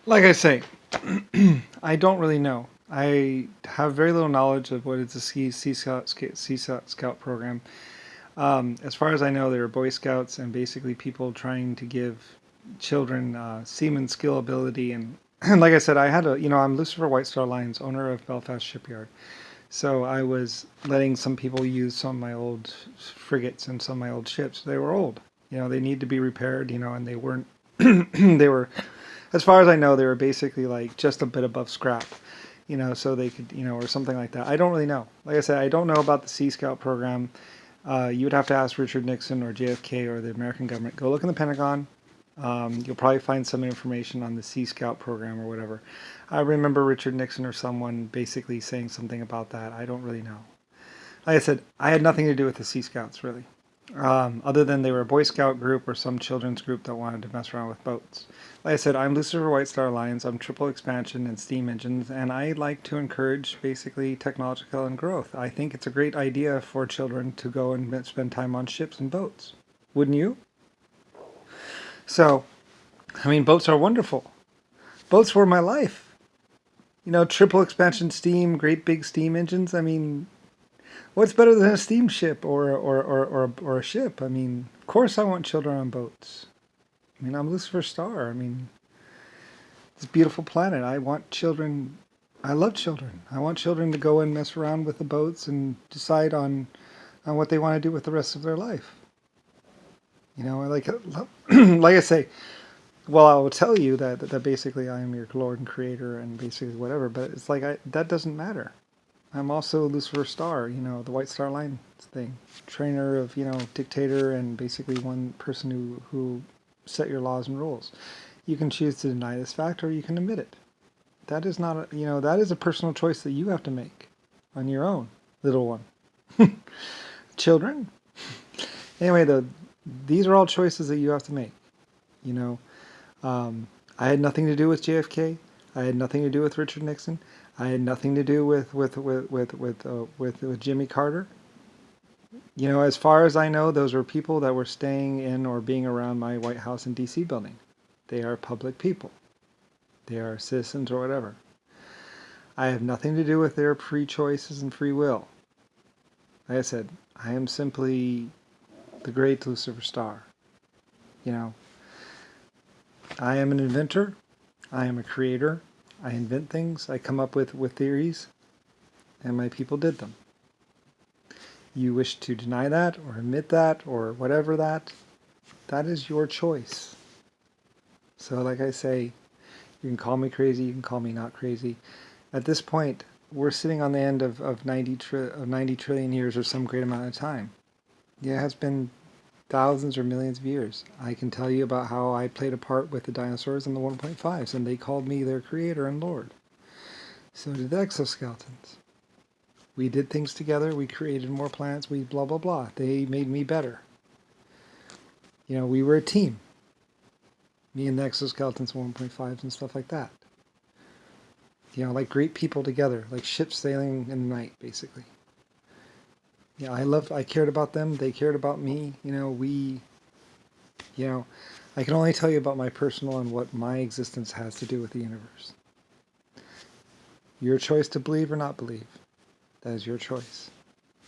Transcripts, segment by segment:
Like I say, I don't really know. I have very little knowledge of what is the Sea Scout program. As far as I know, there are Boy Scouts and basically people trying to give children seaman skill ability. And like I said, I'm Lucifer White Star Lines, owner of Belfast Shipyard. So I was letting some people use some of my old frigates and some of my old ships. They were old. They need to be repaired, and they weren't, they were, as far as I know, they were basically like just a bit above scrap, so they could, or something like that. I don't really know. Like I said, I don't know about the Sea Scout program. You would have to ask Richard Nixon or JFK or the American government. Go look in the Pentagon. You'll probably find some information on the Sea Scout program or whatever. I remember Richard Nixon or someone basically saying something about that. I don't really know. Like I said, I had nothing to do with the Sea Scouts really, other than they were a Boy Scout group or some children's group that wanted to mess around with boats. Like I said, I'm Lucifer White Star Alliance. I'm triple expansion and steam engines, and I like to encourage basically technological and growth. I think it's a great idea for children to go and spend time on ships and boats. Wouldn't you? So, I mean, boats are wonderful. Boats were my life. Triple expansion steam, great big steam engines. I mean, what's better than a steamship or a ship? I mean, of course I want children on boats. I mean, I'm Lucifer Star. I mean, it's a beautiful planet. I want children. I love children. I want children to go and mess around with the boats and decide on what they want to do with the rest of their life. I like like I say. Well, I will tell you that basically I am your Lord and Creator and basically whatever. But it's like that doesn't matter. I'm also Lucifer Star, the White Star Line thing. Trainer of, dictator and basically one person who set your laws and rules. You can choose to deny this fact or you can admit it. That is not that is a personal choice that you have to make on your own, little one. Children. Anyway, these are all choices that you have to make. You know, I had nothing to do with JFK. I had nothing to do with Richard Nixon. I had nothing to do with Jimmy Carter. As far as I know, those were people that were staying in or being around my White House in D.C. building. They are public people. They are citizens or whatever. I have nothing to do with their free choices and free will. Like I said, I am simply the great Lucifer Star. You know, I am an inventor. I am a creator. I invent things. I come up with theories, and my people did them. You wish to deny that or admit that or whatever that is your choice. So like I say, you can call me crazy, you can call me not crazy. At this point, we're sitting on the end of 90 trillion years or some great amount of time. Yeah, it has been thousands or millions of years. I can tell you about how I played a part with the dinosaurs and the 1.5s, and they called me their creator and lord. So did the exoskeletons. We did things together, we created more planets, we blah blah blah. They made me better. We were a team. Me and the exoskeletons 1.5s and stuff like that. Like great people together, like ships sailing in the night, basically. I cared about them, they cared about me. I can only tell you about my personal and what my existence has to do with the universe. Your choice to believe or not believe, that is your choice.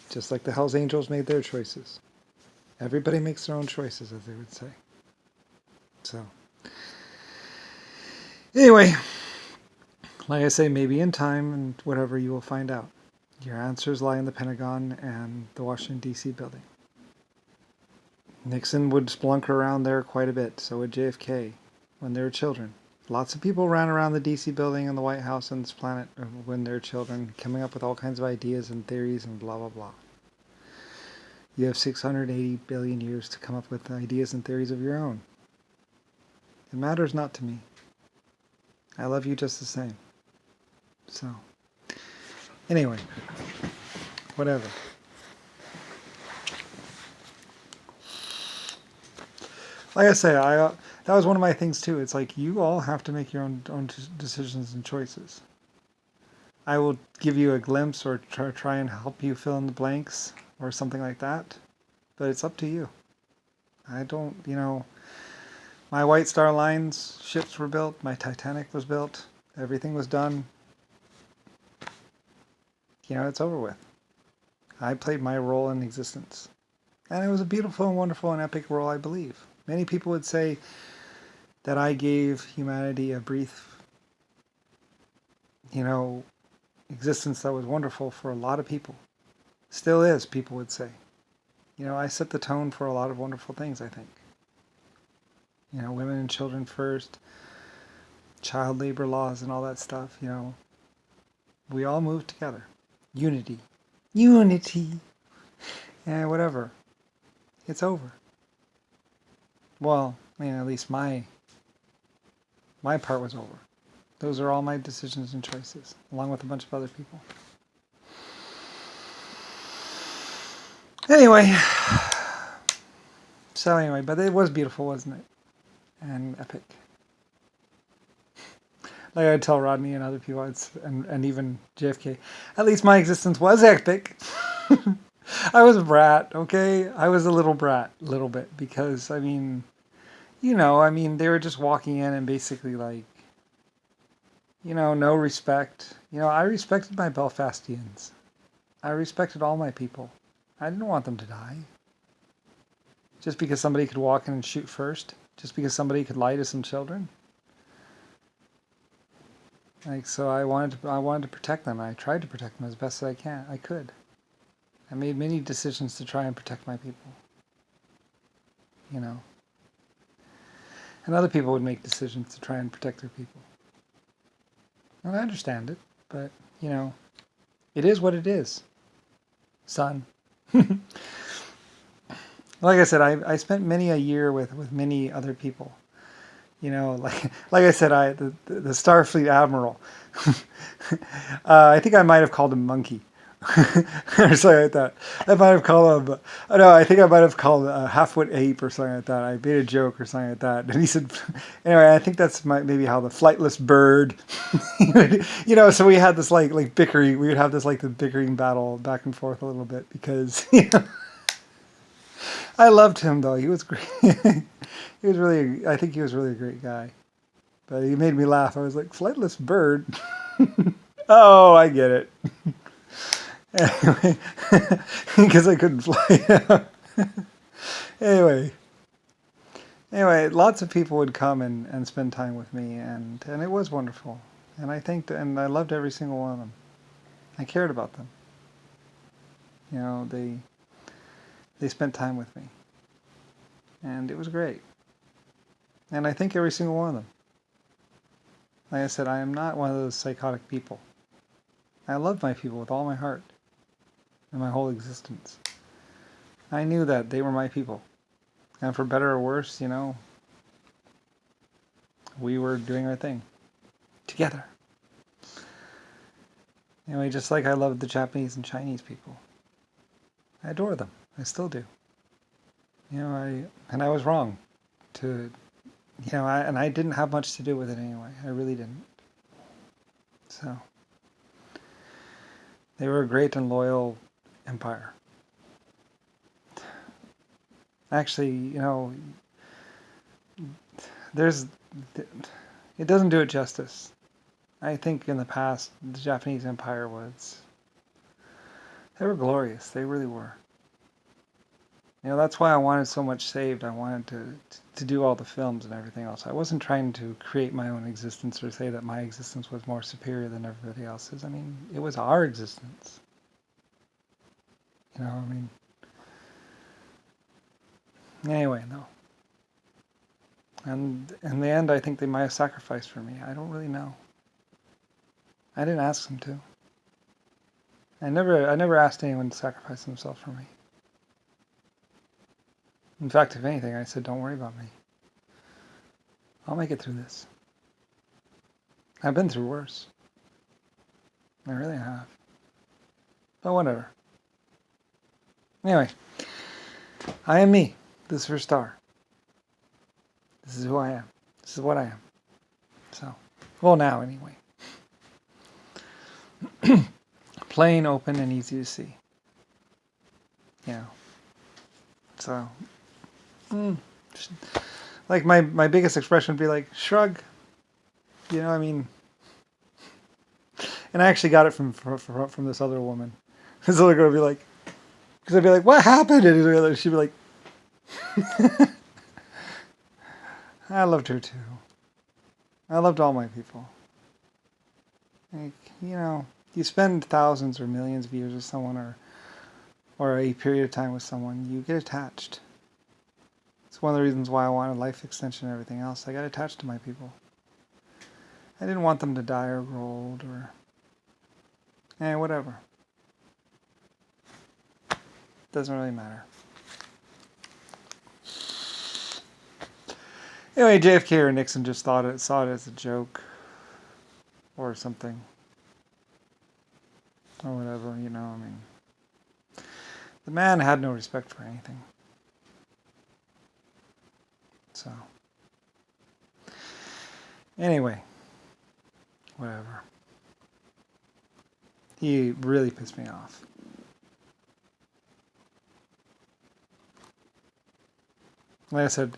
Just like the Hells Angels made their choices. Everybody makes their own choices, as they would say. So, anyway, like I say, maybe in time and whatever you will find out. Your answers lie in the Pentagon and the Washington, D.C. building. Nixon would splunk around there quite a bit, so would JFK when they were children. Lots of people ran around the D.C. building and the White House and this planet when they were children, coming up with all kinds of ideas and theories and blah, blah, blah. You have 680 billion years to come up with ideas and theories of your own. It matters not to me. I love you just the same. So, anyway, whatever. Like I say, that was one of my things too. It's like you all have to make your own decisions and choices. I will give you a glimpse or try and help you fill in the blanks or something like that, but it's up to you. I don't, My White Star Line's ships were built. My Titanic was built. Everything was done. You know, it's over with. I played my role in existence. And it was a beautiful and wonderful and epic role, I believe. Many people would say that I gave humanity a brief, you know, existence that was wonderful for a lot of people. Still is, people would say. You know, I set the tone for a lot of wonderful things, I think. You know, women and children first, child labor laws and all that stuff, you know. We all moved together. Unity. Unity! And whatever. It's over. Well, I mean, at least my part was over. Those are all my decisions and choices, along with a bunch of other people. Anyway. So anyway, but it was beautiful, wasn't it? And epic. Like I'd tell Rodney and other people, and even JFK, at least my existence was epic. I was a brat, okay? I was a little brat, a little bit, because, I mean, you know, I mean, they were just walking in and basically, like, you know, no respect. You know, I respected my Belfastians. I respected all my people. I didn't want them to die. Just because somebody could walk in and shoot first? Just because somebody could lie to some children? Like, so I wanted to protect them. I tried to protect them as best as I could. I made many decisions to try and protect my people. You know. And other people would make decisions to try and protect their people. And I understand it, but, you know, it is what it is, son. Like I said, I spent many a year with many other people. You know, like I said, the Starfleet Admiral. I think I might have called him Monkey. Or something like that. I might have called him, no, I think I might have called a half-wit ape or something like that. I made a joke or something like that. And he said, anyway, I think that's maybe how the flightless bird, you know, so we had this like bickering, we would have this like the bickering battle back and forth a little bit because, you know, I loved him though. He was great. He was really, I think he was really a great guy. But he made me laugh. I was like, flightless bird? Oh, I get it. Anyway, because I couldn't fly. Anyway, lots of people would come and spend time with me, and it was wonderful. And I think, and I loved every single one of them. I cared about them. You know, they spent time with me, and it was great. And I think every single one of them. Like I said, I am not one of those psychotic people. I love my people with all my heart and my whole existence. I knew that they were my people. And for better or worse, you know, we were doing our thing. Together. Anyway, just like I loved the Japanese and Chinese people. I adore them. I still do. You know, I was wrong to, you know, I didn't have much to do with it anyway. I really didn't. So, they were a great and loyal empire. Actually, you know, it doesn't do it justice. I think in the past, the Japanese Empire they were glorious. They really were. You know, that's why I wanted so much saved. I wanted to do all the films and everything else. I wasn't trying to create my own existence or say that my existence was more superior than everybody else's. I mean, it was our existence. You know, I mean... Anyway, no. And in the end, I think they might have sacrificed for me. I don't really know. I didn't ask them to. I never asked anyone to sacrifice themselves for me. In fact, if anything, I said, don't worry about me. I'll make it through this. I've been through worse. I really have. But whatever. Anyway, I am me. This is for Star. This is who I am. This is what I am. So, well, now anyway. Plain, open, and easy to see. You know. So, like Like my biggest expression would be like shrug. You know, I mean, and I actually got it from this other woman. This other girl would be like, because I'd be like, what happened? And she'd be like, I loved her too. I loved all my people. Like, you know, you spend thousands or millions of years with someone, or a period of time with someone, you get attached. It's one of the reasons why I wanted life extension and everything else. I got attached to my people. I didn't want them to die or grow old or whatever. Doesn't really matter. Anyway, JFK or Nixon just saw it as a joke or something. Or whatever, you know, I mean. The man had no respect for anything. So. Anyway. Whatever. He really pissed me off. Like I said,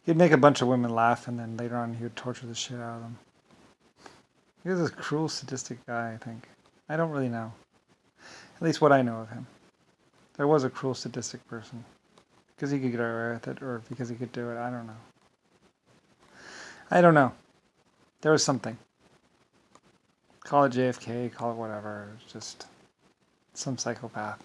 he'd make a bunch of women laugh, and then later on he would torture the shit out of them. He was a cruel, sadistic guy, I think. I don't really know. At least what I know of him. There was a cruel, sadistic person. Because he could get away with it, or because he could do it, I don't know. I don't know. There was something. Call it JFK, call it whatever. It's just some psychopath.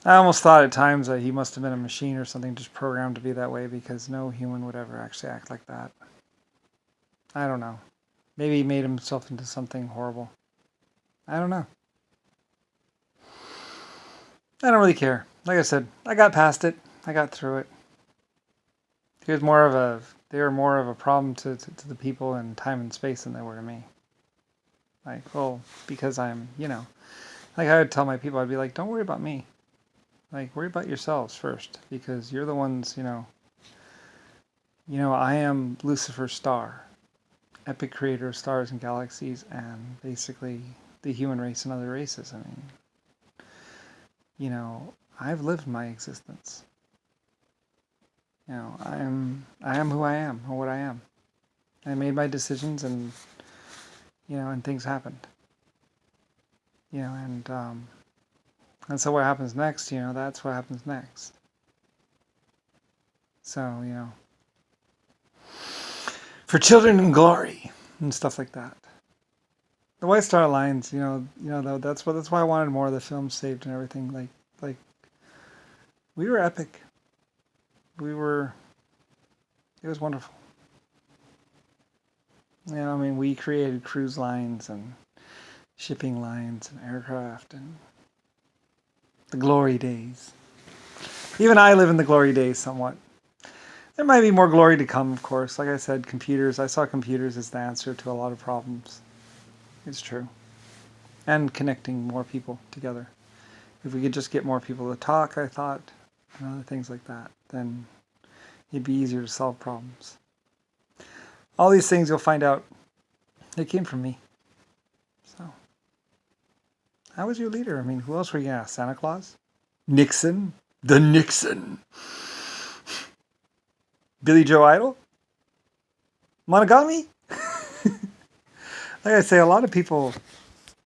I almost thought at times that he must have been a machine or something, just programmed to be that way, because no human would ever actually act like that. I don't know. Maybe he made himself into something horrible. I don't know. I don't really care. Like I said, I got past it. I got through it. They were more of a problem to the people in time and space than they were to me. Like, well, because I'm, you know, like I would tell my people, I'd be like, don't worry about me. Like, worry about yourselves first, because you're the ones, you know, I am Lucifer's star, epic creator of stars and galaxies, and basically the human race and other races. I mean, you know, I've lived my existence. You know, I am who I am, or what I am. I made my decisions, and, you know, and things happened. You know, and so what happens next, you know, that's what happens next. So, you know, for children in glory and stuff like that. The White Star Alliance, you know, that's why I wanted more of the films saved and everything. Like we were epic. It was wonderful. You know, I mean, we created cruise lines and shipping lines and aircraft and the glory days. Even I live in the glory days somewhat. There might be more glory to come, of course. Like I said, computers. I saw computers as the answer to a lot of problems. It's true. And connecting more people together. If we could just get more people to talk, I thought, and other things like that, then it'd be easier to solve problems. All these things you'll find out, they came from me. So, how was your leader? I mean, who else were you going to ask? Santa Claus? Nixon? The Nixon? Billy Joe Idol? Monogamy? Like I say, a lot of people